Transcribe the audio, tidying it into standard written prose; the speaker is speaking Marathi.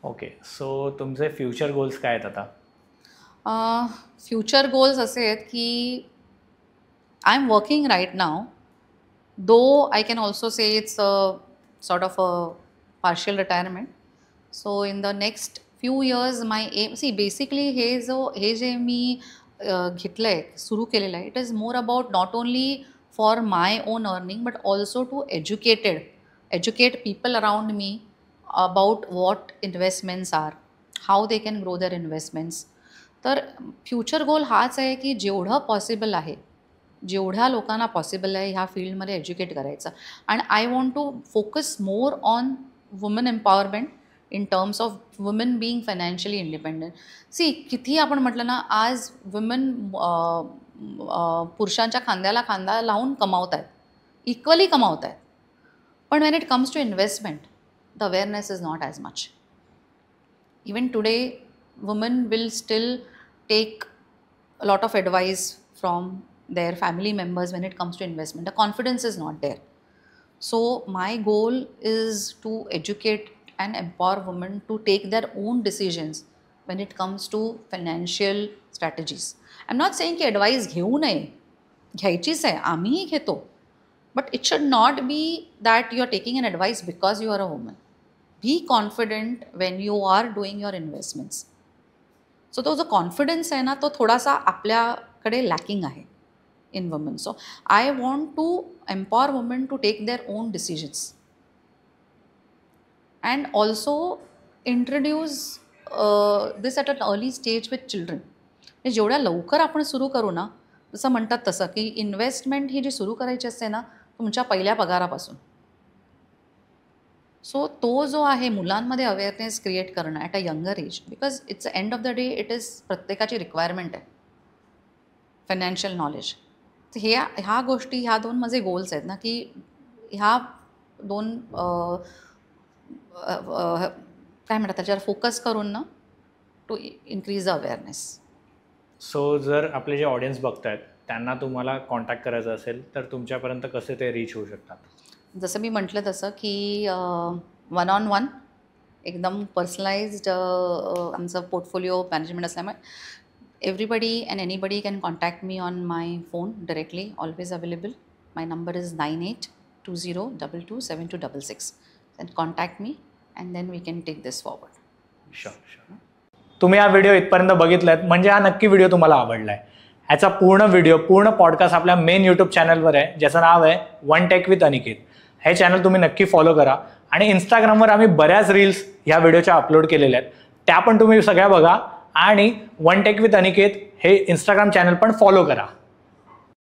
ओके, सो तुमचे फ्युचर गोल्स काय आहेत आता? फ्युचर गोल्स असे आहेत की I am working right now, though I can also say it's sort of a partial retirement. So in the next few years my um, see basically हे जे मी घेतलं आहे, सुरू केलेलं आहे, it is more about not only for my own earning but also to educate people around me about what investments are, how they can grow their investments. तर फ्युचर गोल हाच आहे की जेवढं पॉसिबल आहे, जेवढ्या लोकांना पॉसिबल आहे ह्या फील्डमध्ये एज्युकेट करायचं. आणि I want to focus more on women empowerment in terms of women being financially independent. See किती आपण म्हटलं ना, आज वुमेन पुरुषांच्या खांद्याला खांदा लावून कमावत आहेत, इक्वली कमावत आहेत. पण when it comes to investment the awareness is not as much. Even today women will still take a lot of advice from their family members when it comes to investment. The confidence is not there. So my goal is to educate and empower women to take their own decisions when it comes to financial strategies. I'm not saying की advice घेऊ नये, घ्यायचीच आहे, आम्हीही घेतो, but it should not be that you are taking an advice because you are a woman. Be confident when you are doing your investments. So तो जो कॉन्फिडन्स आहे ना, तो थोडासा आपल्याकडे लॅकिंग आहे in women. So I want to empower women to take their own decisions and also introduce this at an early stage with children. जेवढ्या लवकर आपण सुरू करू ना, जसं म्हणतात तसं की इन्व्हेस्टमेंट ही जी सुरू करायची असते ना, तुमच्या पहिल्या पगारापासून. सो तो जो आहे मुलांमध्ये अवेअरनेस क्रिएट करणं at a younger age, because it's end of the day it is प्रत्येकाची रिक्वायरमेंट आहे फायनान्शियल नॉलेज. तर ह्या गोष्टी, ह्या दोन माझे गोल्स आहेत ना, की ह्या दोन काय म्हणतात त्याच्यावर फोकस करून ना to increase the awareness. So जर आपले जे ऑडियन्स बघत आहेत त्यांना तुम्हाला कॉन्टॅक्ट करायचं असेल तर तुमच्यापर्यंत कसे ते रीच होऊ शकतात? जसं मी म्हटलं तसं की 1-on-1 एकदम पर्सनलाइज्ड आमचं पोर्टफोलिओ मॅनेजमेंट असल्यामुळे everybody and anybody can contact me on my phone directly, always available. My number is 9820227266 and contact me and then we can take this forward. Sure. तुम्ही हा व्हिडिओ इथपर्यंत बघितलात म्हणजे हा नक्की व्हिडिओ तुम्हाला आवडला आहे. ह्याचा पूर्ण पॉडकास्ट आपल्या मेन यूट्यूब चॅनलवर आहे, ज्याचं नाव आहे वन टेक विथ अनिकेत. हे चॅनल तुम्ही नक्की फॉलो करा. आणि इंस्टाग्रामवर आम्ही बऱ्याच रील्स ह्या व्हिडिओच्या अपलोड केलेल्या आहेत, त्या पण तुम्ही सगळ्या बघा. आणि वन टेक विथ अनिकेत हे इंस्टाग्राम चॅनल पण फॉलो करा.